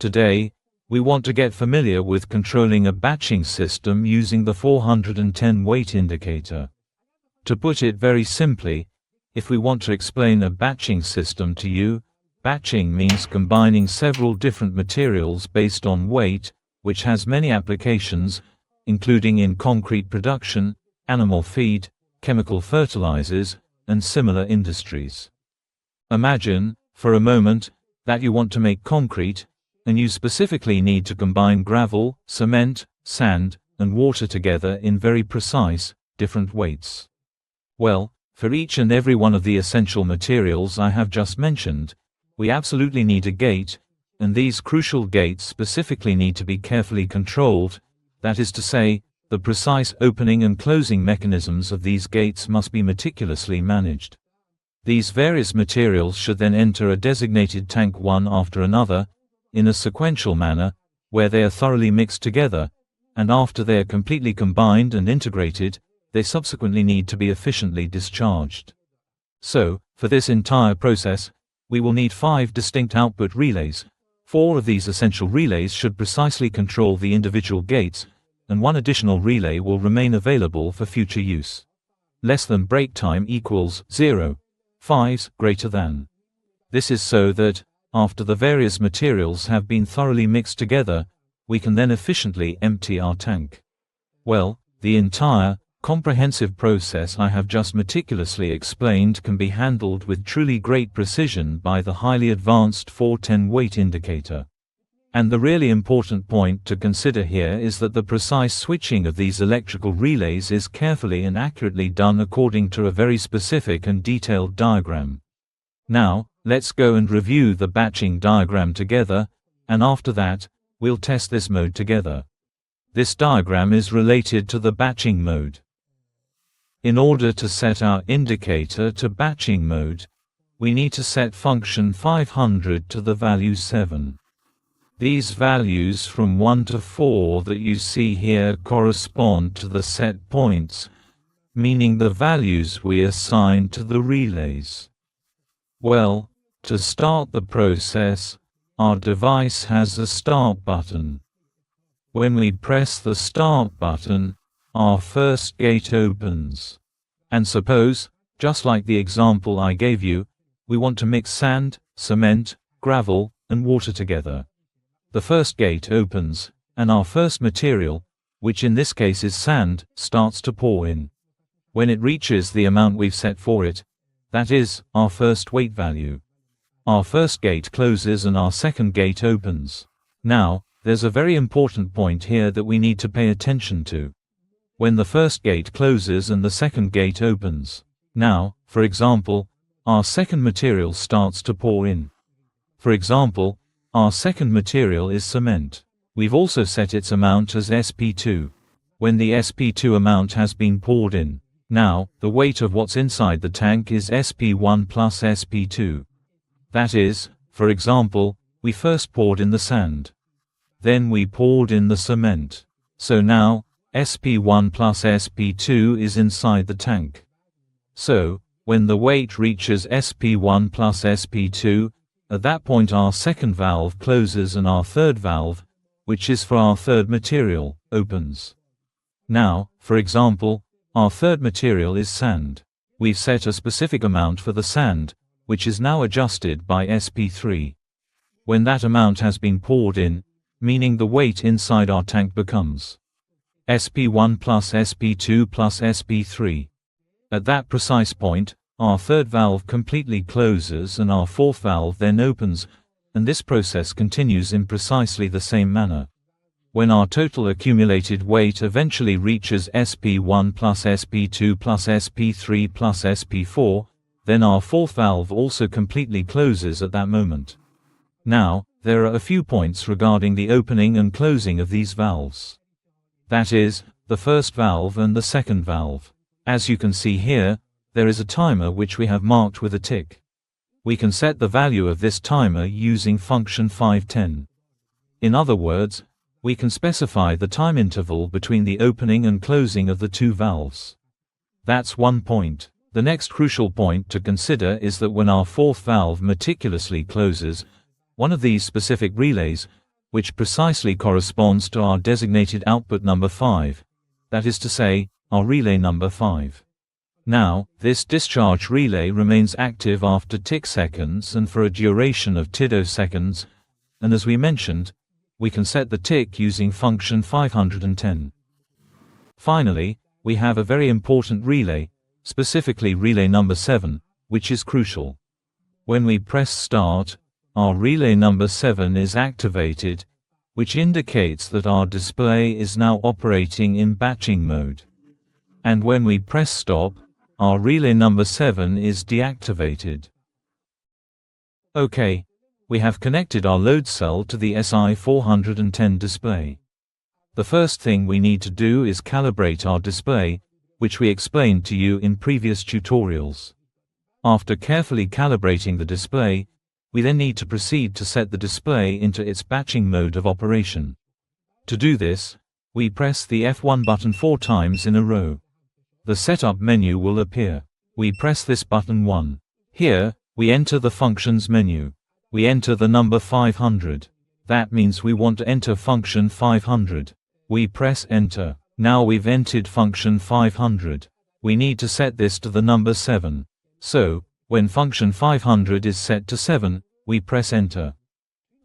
Today, we want to get familiar with controlling a batching system using the 410 weight indicator. To put it very simply, if we want to explain a batching system to you, batching means combining several different materials based on weight, which has many applications, including in concrete production, animal feed, chemical fertilizers, and similar industries. Imagine, for a moment, that you want to make concrete, and you specifically need to combine gravel, cement, sand, and water together in very precise, different weights. Well, for each and every one of the essential materials I have just mentioned, we absolutely need a gate, and these crucial gates specifically need to be carefully controlled. That is to say, the precise opening and closing mechanisms of these gates must be meticulously managed. These various materials should then enter a designated tank one after another, in a sequential manner, where they are thoroughly mixed together, and after they are completely combined and integrated, they subsequently need to be efficiently discharged. So, for this entire process, we will need 5 distinct output relays. 4 of these essential relays should precisely control the individual gates, and 1 additional relay will remain available for future use. Less than break time equals 0. 5s greater than. This is so that, after the various materials have been thoroughly mixed together, we can then efficiently empty our tank. Well, the entire, comprehensive process I have just meticulously explained can be handled with truly great precision by the highly advanced 410 weight indicator. And the really important point to consider here is that the precise switching of these electrical relays is carefully and accurately done according to a very specific and detailed diagram. Now, let's go and review the batching diagram together, and after that, we'll test this mode together. This diagram is related to the batching mode. In order to set our indicator to batching mode, we need to set function 500 to the value 7. These values from 1 to 4 that you see here correspond to the set points, meaning the values we assign to the relays. Well, to start the process, our device has a start button. When we press the start button, our first gate opens. And suppose, just like the example I gave you, we want to mix sand, cement, gravel, and water together. The first gate opens, and our first material, which in this case is sand, starts to pour in. When it reaches the amount we've set for it, that is, our first weight value, our first gate closes and our second gate opens. Now, there's a very important point here that we need to pay attention to. When the first gate closes and the second gate opens. Now, for example, our second material starts to pour in. For example, our second material is cement. We've also set its amount as SP2. When the SP2 amount has been poured in, now, the weight of what's inside the tank is SP1 plus SP2. That is, for example, we first poured in the sand. Then we poured in the cement. So now, SP1 plus SP2 is inside the tank. So, when the weight reaches SP1 plus SP2, at that point our second valve closes and our third valve, which is for our third material, opens. Now, for example, our third material is sand. We've set a specific amount for the sand, which is now adjusted by SP3. When that amount has been poured in, meaning the weight inside our tank becomes SP1 plus SP2 plus SP3. At that precise point, our third valve completely closes and our fourth valve then opens, and this process continues in precisely the same manner. When our total accumulated weight eventually reaches SP1 plus SP2 plus SP3 plus SP4, then our fourth valve also completely closes at that moment. Now, there are a few points regarding the opening and closing of these valves. That is, the first valve and the second valve. As you can see here, there is a timer which we have marked with a tick. We can set the value of this timer using function 510. In other words, we can specify the time interval between the opening and closing of the two valves. That's one point. The next crucial point to consider is that when our fourth valve meticulously closes, one of these specific relays, which precisely corresponds to our designated output number 5, that is to say, our relay number 5. Now, this discharge relay remains active after tick seconds and for a duration of tiddo-seconds, and as we mentioned, we can set the tick using function 510. Finally, we have a very important relay, specifically relay number 7, which is crucial. When we press start, our relay number 7 is activated, which indicates that our display is now operating in batching mode. And when we press stop, our relay number 7 is deactivated. Okay, we have connected our load cell to the SI410 display. The first thing we need to do is calibrate our display, which we explained to you in previous tutorials. After carefully calibrating the display, we then need to proceed to set the display into its batching mode of operation. To do this, we press the F1 button 4 times in a row. The setup menu will appear. We press this button 1. Here, we enter the functions menu. We enter the number 500. That means we want to enter function 500. We press enter. Now we've entered function 500. We need to set this to the number 7. So, when function 500 is set to 7, we press enter.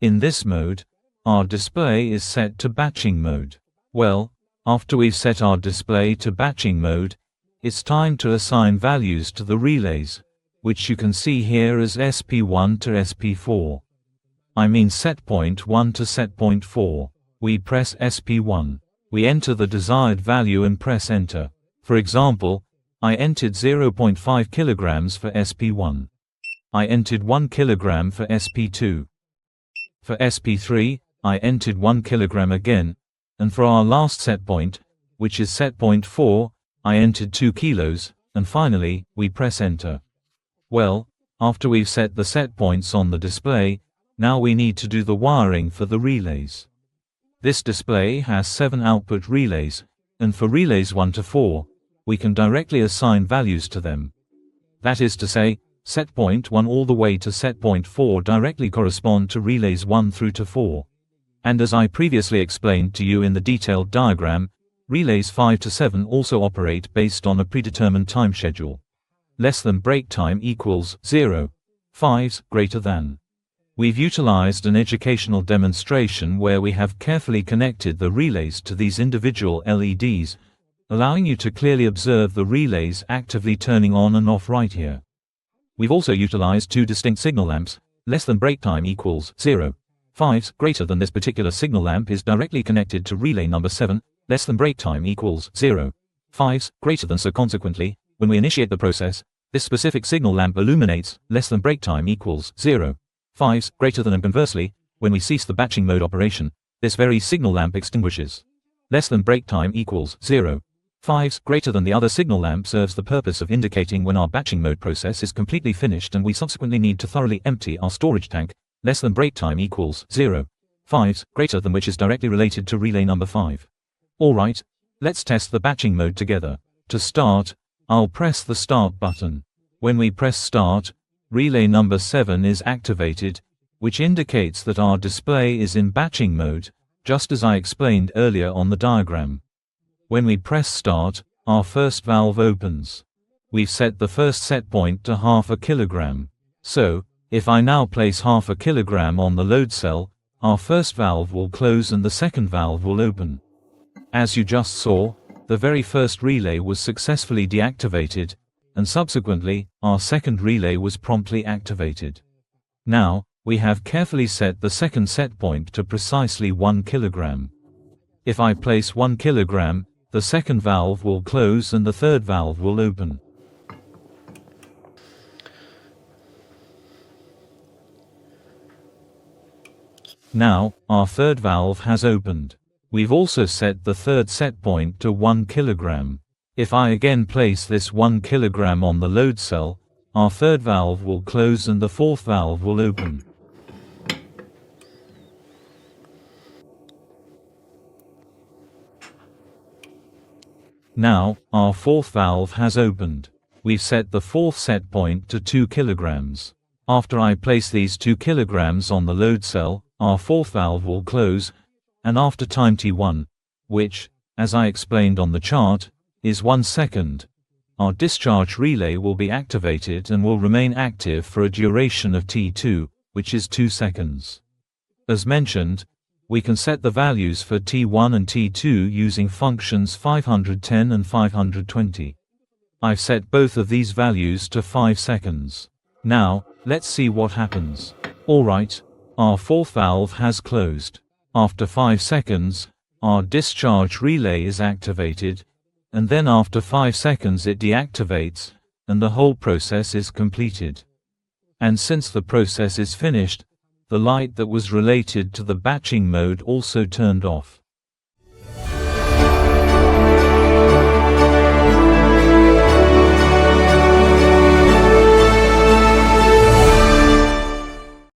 In this mode, our display is set to batching mode. Well, after we've set our display to batching mode, it's time to assign values to the relays, which you can see here as SP1 to SP4. I mean set point 1 to set point 4. We press SP1. We enter the desired value and press enter. For example, I entered 0.5 kilograms for SP1. I entered 1 kilogram for SP2. For SP3, I entered 1 kilogram again, and for our last set point, which is set point 4, I entered 2 kilos, and finally, we press enter. Well, after we've set the set points on the display, now we need to do the wiring for the relays. This display has 7 output relays, and for relays 1 to 4, we can directly assign values to them. That is to say, set point 1 all the way to set point 4 directly correspond to relays 1 through to 4. And as I previously explained to you in the detailed diagram, relays 5 to 7 also operate based on a predetermined time schedule. Less than break time equals 0. 5's greater than. We've utilized an educational demonstration where we have carefully connected the relays to these individual LEDs, allowing you to clearly observe the relays actively turning on and off right here. We've also utilized 2 distinct signal lamps. Less than break time equals 0. 5's greater than this particular signal lamp is directly connected to relay number 7. Less than break time equals 0. 5's greater than, so consequently, when we initiate the process, this specific signal lamp illuminates. Less than break time equals 0. 5's greater than, and conversely, when we cease the batching mode operation, this very signal lamp extinguishes. Less than break time equals 0. 5's greater than, the other signal lamp serves the purpose of indicating when our batching mode process is completely finished and we subsequently need to thoroughly empty our storage tank. Less than break time equals 0. 5's greater than, which is directly related to relay number 5. Alright, let's test the batching mode together. To start, I'll press the start button. When we press start, relay number 7 is activated, which indicates that our display is in batching mode, just as I explained earlier on the diagram. When we press start, our first valve opens. We've set the first set point to half a kilogram. So, if I now place half a kilogram on the load cell, our first valve will close and the second valve will open. As you just saw, the very first relay was successfully deactivated, and subsequently, our second relay was promptly activated. Now, we have carefully set the second set point to precisely 1 kilogram. If I place 1 kilogram, the second valve will close and the third valve will open. Now, our third valve has opened. We've also set the third set point to 1 kilogram. If I again place this 1 kilogram on the load cell, our third valve will close and the fourth valve will open. Now, our fourth valve has opened. We've set the fourth set point to 2 kilograms. After I place these 2 kilograms on the load cell, our fourth valve will close, and after time t1, which, as I explained on the chart, is 1 second, our discharge relay will be activated and will remain active for a duration of t2, which is 2 seconds. As mentioned, we can set the values for t1 and t2 using functions 510 and 520. I've set both of these values to 5 seconds. Now, let's see what happens. Alright, our fourth valve has closed. After 5 seconds, our discharge relay is activated, and then after 5 seconds it deactivates, and the whole process is completed. And since the process is finished, the light that was related to the batching mode also turned off.